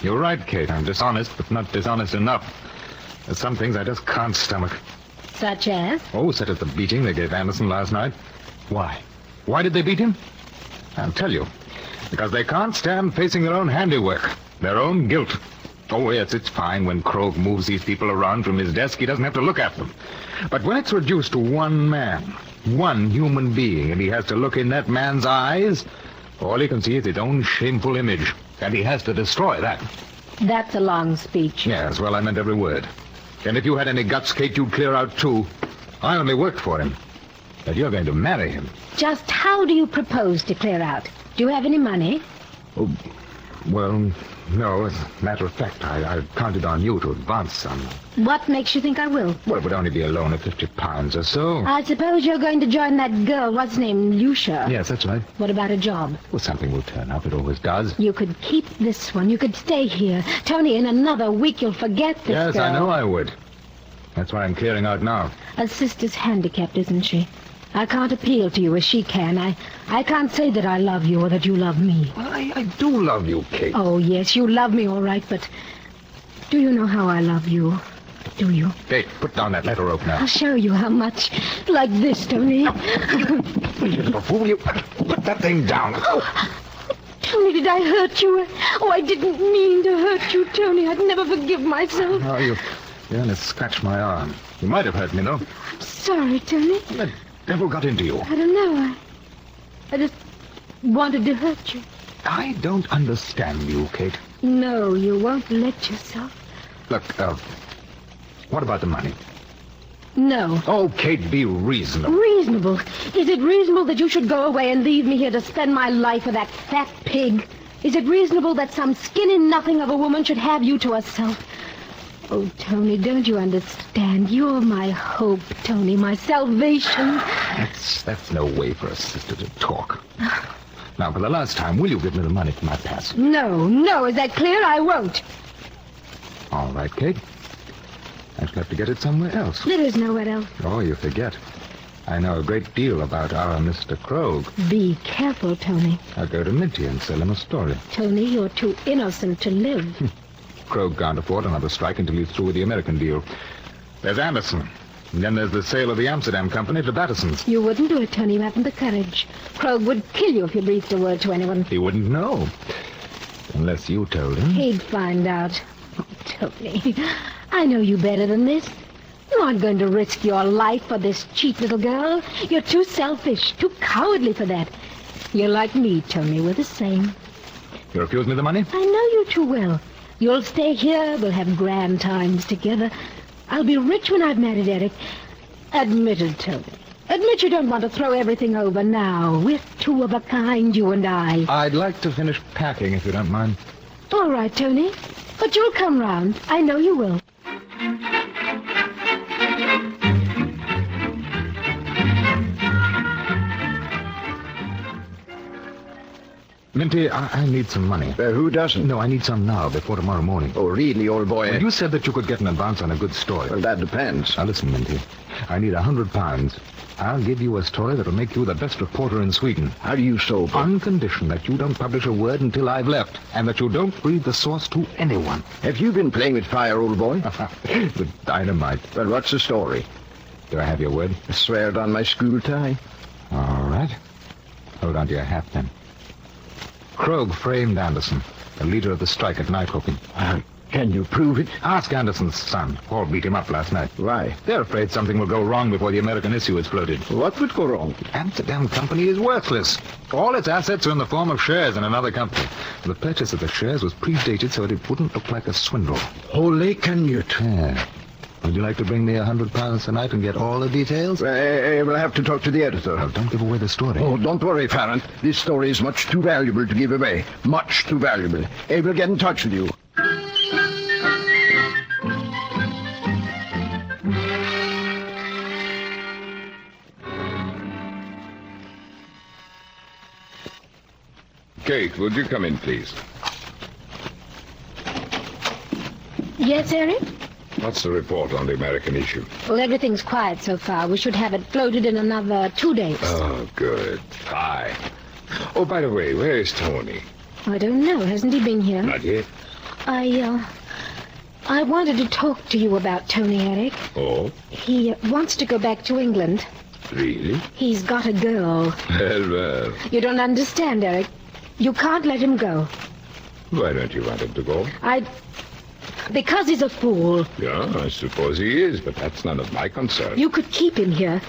You're right, Kate. I'm dishonest, but not dishonest enough. There's some things I just can't stomach. Such as? Oh, such as the beating they gave Anderson last night. Why? Why did they beat him? I'll tell you. Because they can't stand facing their own handiwork, their own guilt. Oh, yes, it's fine when Krog moves these people around from his desk. He doesn't have to look at them. But when it's reduced to one man, one human being, and he has to look in that man's eyes, all he can see is his own shameful image. And he has to destroy that. That's a long speech. Yes, well, I meant every word. And if you had any guts, Kate, you'd clear out too. I only worked for him. But you're going to marry him. Just how do you propose to clear out? Do you have any money? Oh, well, no. As a matter of fact, I counted on you to advance some. What makes you think I will? Well, it would only be a loan of £50 or so. I suppose you're going to join that girl, what's her name, Lucia? Yes, that's right. What about a job? Well, something will turn up. It always does. You could keep this one. You could stay here. Tony, in another week you'll forget this Yes, girl. I know I would. That's why I'm clearing out now. A sister's handicapped, isn't she? I can't appeal to you as she can. I can't say that I love you or that you love me. Well, I do love you, Kate. Oh, yes, you love me all right, but do you know how I love you? Do you? Kate, put down that letter rope now. I'll show you how much. Like this, Tony. You little fool, you put that thing down. Tony, did I hurt you? Oh, I didn't mean to hurt you, Tony. I'd never forgive myself. Oh, you only scratched my arm. You might have hurt me, though. I'm sorry, Tony. The devil got into you. I don't know. I just wanted to hurt you. I don't understand you, Kate. No, you won't let yourself. Look, what about the money? No. Oh, Kate, be reasonable. Reasonable? Is it reasonable that you should go away and leave me here to spend my life with that fat pig? Is it reasonable that some skinny nothing of a woman should have you to herself? Oh, Tony, don't you understand? You're my hope, Tony, my salvation. That's no way for a sister to talk. Now, for the last time, will you give me the money for my pass? No. Is that clear? I won't. All right, Kate. I shall have to get it somewhere else. There is nowhere else. Oh, you forget. I know a great deal about our Mr. Krog. Be careful, Tony. I'll go to Minty and sell him a story. Tony, you're too innocent to live. Krog can't afford another strike until he's through with the American deal. There's Anderson. And then there's the sale of the Amsterdam company to Batterson's. You wouldn't do it, Tony. You haven't the courage. Krog would kill you if you breathed a word to anyone. He wouldn't know. Unless you told him. He'd find out. Oh, Tony, I know you better than this. You aren't going to risk your life for this cheap little girl. You're too selfish, too cowardly for that. You're like me, Tony. We're the same. You refuse me the money? I know you too well. You'll stay here. We'll have grand times together. I'll be rich when I've married Eric. Admit it, Tony. Admit you don't want to throw everything over now. We're two of a kind, you and I. I'd like to finish packing, if you don't mind. All right, Tony. But you'll come round. I know you will. Minty, I need some money. Who doesn't? No, I need some now, before tomorrow morning. Oh, really, old boy? Well, you said that you could get an advance on a good story. Well, that depends. Now, listen, Minty. I need £100. I'll give you a story that'll make you the best reporter in Sweden. How do you sober? On condition that you don't publish a word until I've left, and that you don't breathe the source to anyone. Have you been playing with fire, old boy? With dynamite. Well, what's the story? Do I have your word? I swear it on my school tie. All right. Hold on to your hat, then. Krog framed Anderson, the leader of the strike at night hooking. Can you prove it? Ask Anderson's son. Paul beat him up last night. Why? They're afraid something will go wrong before the American issue is floated. What would go wrong? The Amsterdam company is worthless. All its assets are in the form of shares in another company. The purchase of the shares was predated so that it wouldn't look like a swindle. Holy canute. Yeah. Would you like to bring me £100 tonight and get all the details? I will have to talk to the editor. Oh, don't give away the story. Oh, don't worry, Farron. This story is much too valuable to give away. Much too valuable. I will get in touch with you. Kate, would you come in, please? Yes, Eric? What's the report on the American issue? Well, everything's quiet so far. We should have it floated in another 2 days. Oh, good. Fine. Oh, by the way, where is Tony? I don't know. Hasn't he been here? Not yet. I wanted to talk to you about Tony, Eric. Oh? He wants to go back to England. Really? He's got a girl. Well. You don't understand, Eric. You can't let him go. Why don't you want him to go? Because he's a fool. Yeah, I suppose he is, but that's none of my concern. You could keep him here.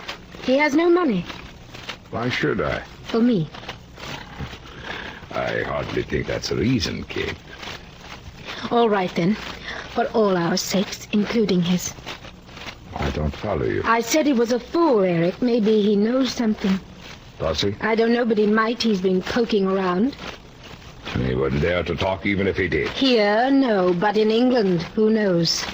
He has no money. Why should I? For me. I hardly think that's a reason, Kate. All right, then. For all our sakes, including his. I don't follow you. I said he was a fool, Eric. Maybe he knows something. Does he? I don't know, but he might. He's been poking around. He wouldn't dare to talk even if he did. Here, no. But in England, who knows?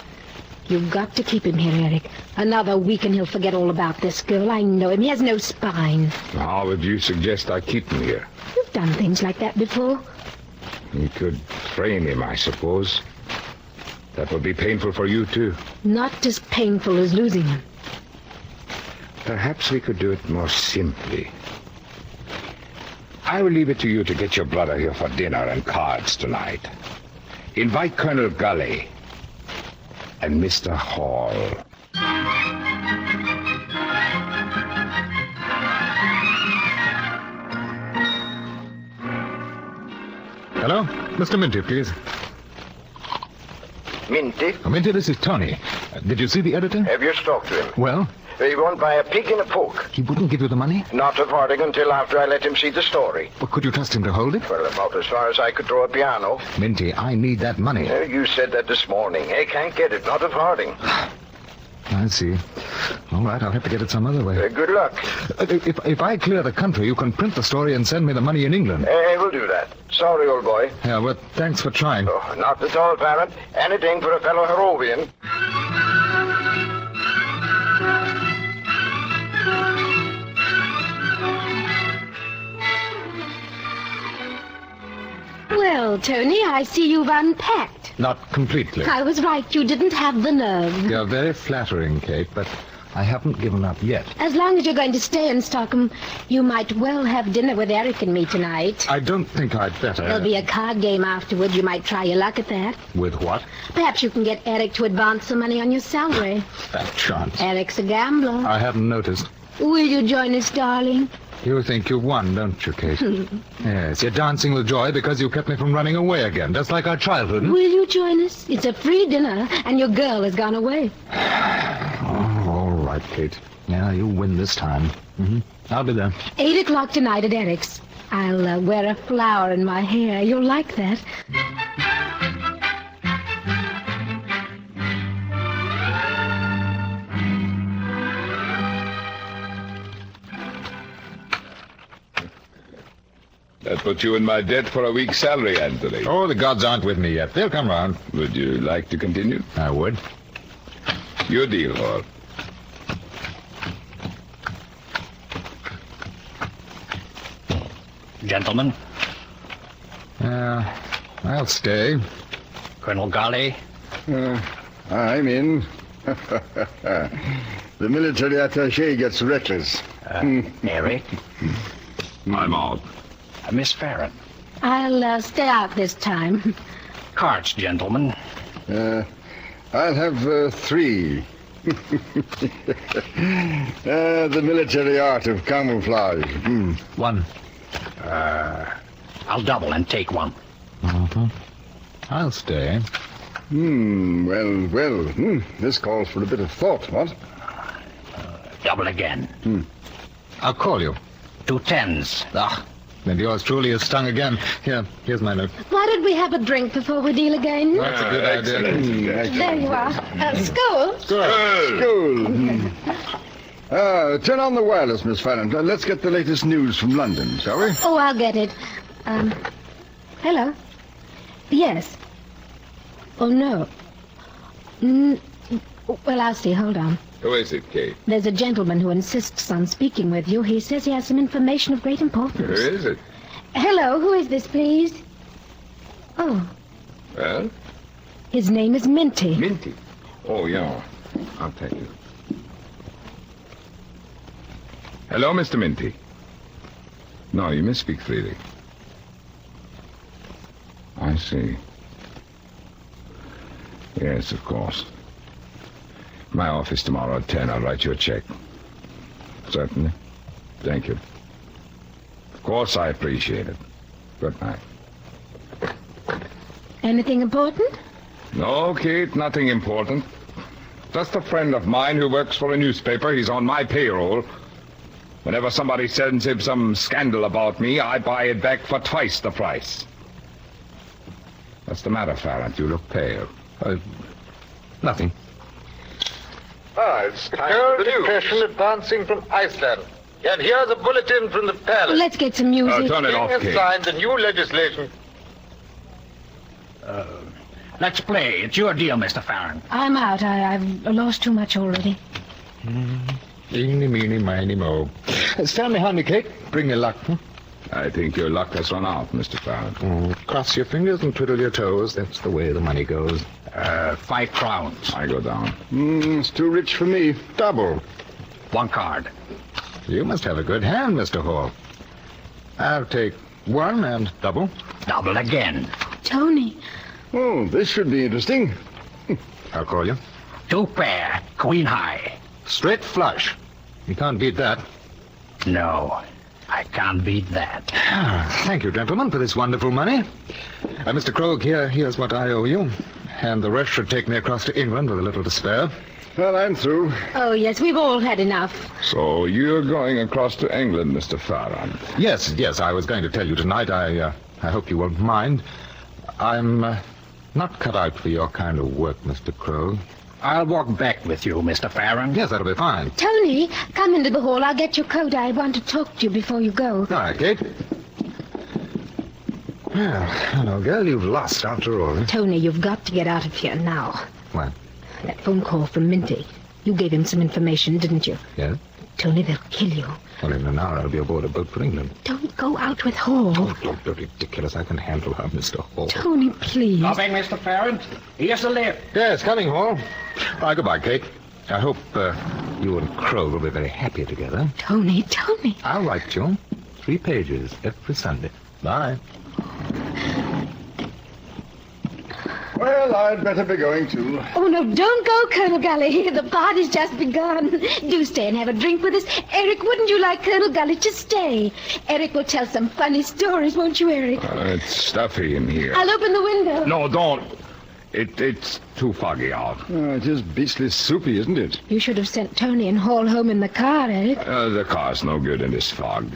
You've got to keep him here, Eric. Another week and he'll forget all about this girl. I know him. He has no spine. How would you suggest I keep him here? You've done things like that before. You could frame him, I suppose. That would be painful for you, too. Not as painful as losing him. Perhaps we could do it more simply. I will leave it to you to get your brother here for dinner and cards tonight. Invite Colonel Gully and Mr. Hall. Hello? Mr. Minty, please. Minty? Minty, this is Tony. Did you see the editor? Have you talked to him? Well? He won't buy a pig in a poke. He wouldn't give you the money? Not of Harding until after I let him see the story. But could you trust him to hold it? Well, about as far as I could throw a piano. Minty, I need that money. You said that this morning. I can't get it, not of Harding. I see. All right, I'll have to get it some other way. Good luck. If I clear the country, you can print the story and send me the money in England. We'll do that. Sorry, old boy. Yeah, well, thanks for trying. Oh, not at all, Parrot. Anything for a fellow Harrovian. Well, Tony, I see you've unpacked. Not completely. I was right. You didn't have the nerve. You're very flattering, Kate, but I haven't given up yet. As long as you're going to stay in Stockholm, you might well have dinner with Eric and me tonight. I don't think I'd better. There'll be a card game afterward. You might try your luck at that. With what? Perhaps you can get Eric to advance some money on your salary. That chance. Eric's a gambler. I hadn't noticed. Will you join us, darling? You think you've won, don't you, Kate? Yes, you're dancing with joy because you kept me from running away again, just like our childhood. Will you join us? It's a free dinner, and your girl has gone away. Oh, all right, Kate. Yeah, you win this time. I'll be there. 8 o'clock tonight at Eric's. I'll wear a flower in my hair. You'll like that. That puts you in my debt for a week's salary, Anthony. Oh, the gods aren't with me yet. They'll come round. Would you like to continue? I would. Your deal, Hall. Gentlemen, I'll stay. Colonel Gully. I'm in. The military attaché gets reckless. Eric. I'm out. Miss Farron. I'll stay out this time. Cards, gentlemen. I'll have 3. The military art of camouflage. 1. I'll double and take 1. I'll stay. Well. This calls for a bit of thought, what? Double again. I'll call you. 2 10s. And yours truly is stung again. Here's my note. Why don't we have a drink before we deal again? That's a good idea. There you are. School. School. Turn on the wireless, Miss Farron. Let's get the latest news from London, shall we? Oh, I'll get it. Hello? Yes. Oh, no. Well, I'll see. Hold on. Who is it, Kate? There's a gentleman who insists on speaking with you. He says he has some information of great importance. Who is it? Hello, who is this, please? Oh. Well? His name is Minty. Minty? Oh, yeah. I'll take it. Hello, Mr. Minty. No, you may speak freely. I see. Yes, of course. My office tomorrow at 10. I'll write you a check. Certainly. Thank you. Of course, I appreciate it. Good night. Anything important? No, Kate, nothing important. Just a friend of mine who works for a newspaper. He's on my payroll. Whenever somebody sends him some scandal about me, I buy it back for twice the price. What's the matter, Farrant? You look pale. Nothing. It's Carol Depression advancing from Iceland. And here's a bulletin from the palace. Let's get some music. Turn it off, King has Kate. signed the new legislation. Let's play. It's your deal, Mr. Farron. I'm out. I've lost too much already. Eeny, meeny, miny, mo. Stand behind me, Kate. Bring me luck. I think your luck has run out, Mr. Farrant. Cross your fingers and twiddle your toes. That's the way the money goes. 5 crowns. I go down. It's too rich for me. Double. 1 card. You must have a good hand, Mr. Hall. I'll take 1 and double. Double again. Tony. Oh, this should be interesting. I'll call you. 2 pair. Queen high. Straight flush. You can't beat that. No, I can't beat that. Thank you, gentlemen, for this wonderful money. Mr. Krogh, here's what I owe you. And the rest should take me across to England with a little to spare. Well, I'm through. Oh, yes, we've all had enough. So you're going across to England, Mr. Farrant. Yes, I was going to tell you tonight. I hope you won't mind. I'm not cut out for your kind of work, Mr. Krogh. I'll walk back with you, Mr. Farron. Yes, that'll be fine. Tony, come into the hall. I'll get your coat. I want to talk to you before you go. All right, Kate. Well, hello, girl, you've lost after all. Tony, you've got to get out of here now. What? That phone call from Minty. You gave him some information, didn't you? Yes? Tony, they'll kill you. Well, in an hour I'll be aboard a boat for England. Don't go out with Hall. Oh, don't be ridiculous. I can handle her, Mr. Hall. Tony, please. Coming, Mr. Farron. Here's the lift. Yes, coming, Hall. Goodbye, Kate. I hope you and Crow will be very happy together. Tony. I'll write you 3 pages every Sunday. Bye. Well, I'd better be going too. Oh, no, don't go, Colonel Gully. The party's just begun. Do stay and have a drink with us. Eric, wouldn't you like Colonel Gully to stay? Eric will tell some funny stories, won't you, Eric? It's stuffy in here. I'll open the window. No, don't. It's too foggy out. It is beastly soupy, isn't it? You should have sent Tony and Hall home in the car, Eric. The car's no good in this fog.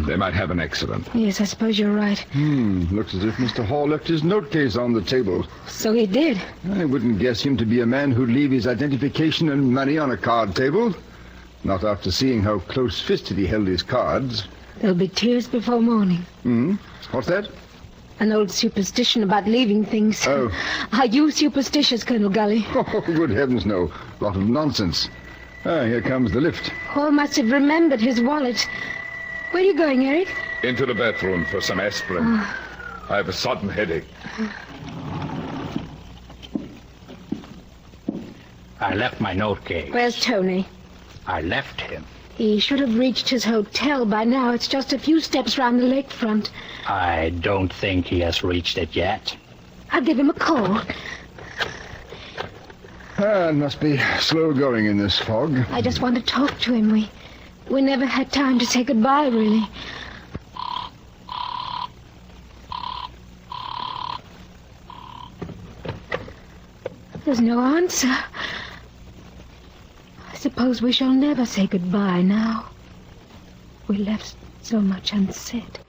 They might have an accident. Yes, I suppose you're right. Looks as if Mr. Hall left his note-case on the table. So he did. I wouldn't guess him to be a man who'd leave his identification and money on a card table. Not after seeing how close-fisted he held his cards. There'll be tears before morning. What's that? An old superstition about leaving things. Oh. Are you superstitious, Colonel Gully? Oh, good heavens, no. Lot of nonsense. Here comes the lift. Hall must have remembered his wallet. Where are you going, Eric? Into the bedroom for some aspirin. I have a sudden headache. I left my note case. Where's Tony? I left him. He should have reached his hotel by now. It's just a few steps round the lakefront. I don't think he has reached it yet. I'll give him a call. It must be slow going in this fog. I just want to talk to him. We never had time to say goodbye, really. There's no answer. I suppose we shall never say goodbye now. We left so much unsaid.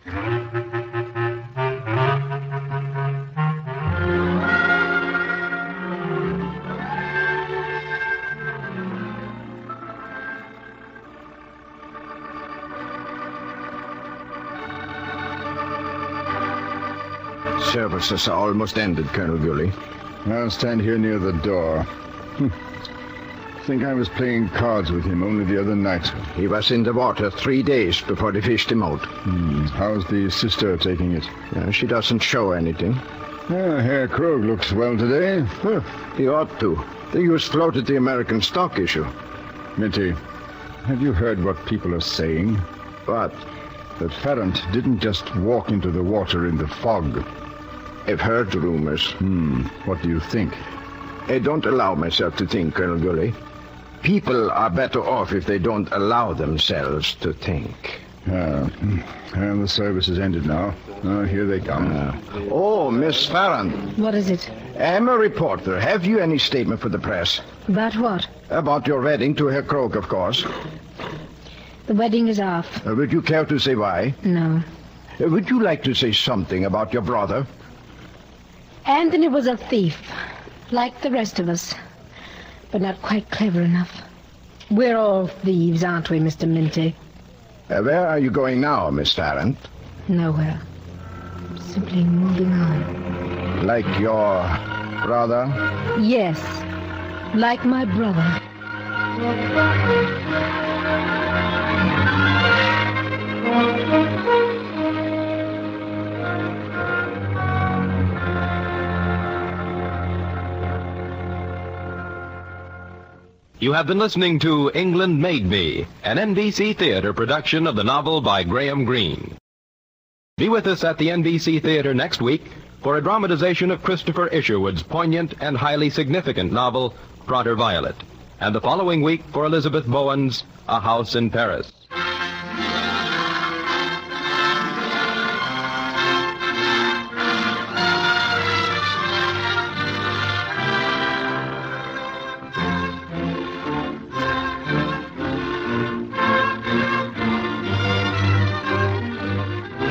Services are almost ended, Colonel Gully. I'll stand here near the door. I think I was playing cards with him only the other night. He was in the water 3 days before they fished him out. How's the sister taking it? She doesn't show anything. Herr Krogh looks well today. He ought to. The news floated the American stock issue. Minty, have you heard what people are saying? What? That Farrant didn't just walk into the water in the fog. I've heard rumors. What do you think? I don't allow myself to think, Colonel Gully. People are better off if they don't allow themselves to think. And the service is ended now. Oh, here they come. Oh, Miss Farron. What is it? I'm a reporter. Have you any statement for the press? About what? About your wedding to Herr Krog, of course. The wedding is off. Would you care to say why? No. Would you like to say something about your brother? Anthony was a thief, like the rest of us, but not quite clever enough. We're all thieves, aren't we, Mr. Minty? Where are you going now, Miss Farron? Nowhere. Simply moving on. Like your brother? Yes, like my brother. You have been listening to England Made Me, an NBC Theater production of the novel by Graham Greene. Be with us at the NBC Theater next week for a dramatization of Christopher Isherwood's poignant and highly significant novel, Proter Violet, and the following week for Elizabeth Bowen's A House in Paris.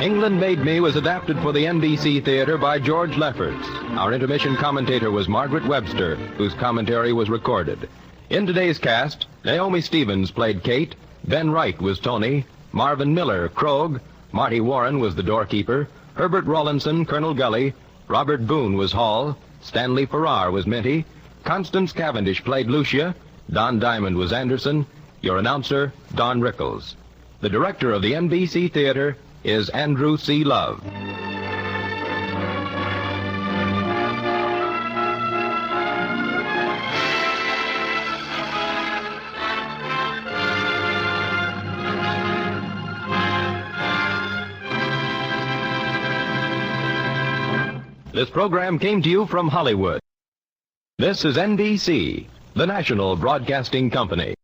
England Made Me was adapted for the NBC Theater by George Lefferts. Our intermission commentator was Margaret Webster, whose commentary was recorded. In today's cast, Naomi Stevens played Kate, Ben Wright was Tony, Marvin Miller, Krog, Marty Warren was the doorkeeper, Herbert Rawlinson, Colonel Gully, Robert Boone was Hall, Stanley Farrar was Minty, Constance Cavendish played Lucia, Don Diamond was Anderson, your announcer, Don Rickles. The director of the NBC Theater is Andrew C. Love. This program came to you from Hollywood. This is NBC, the national broadcasting company.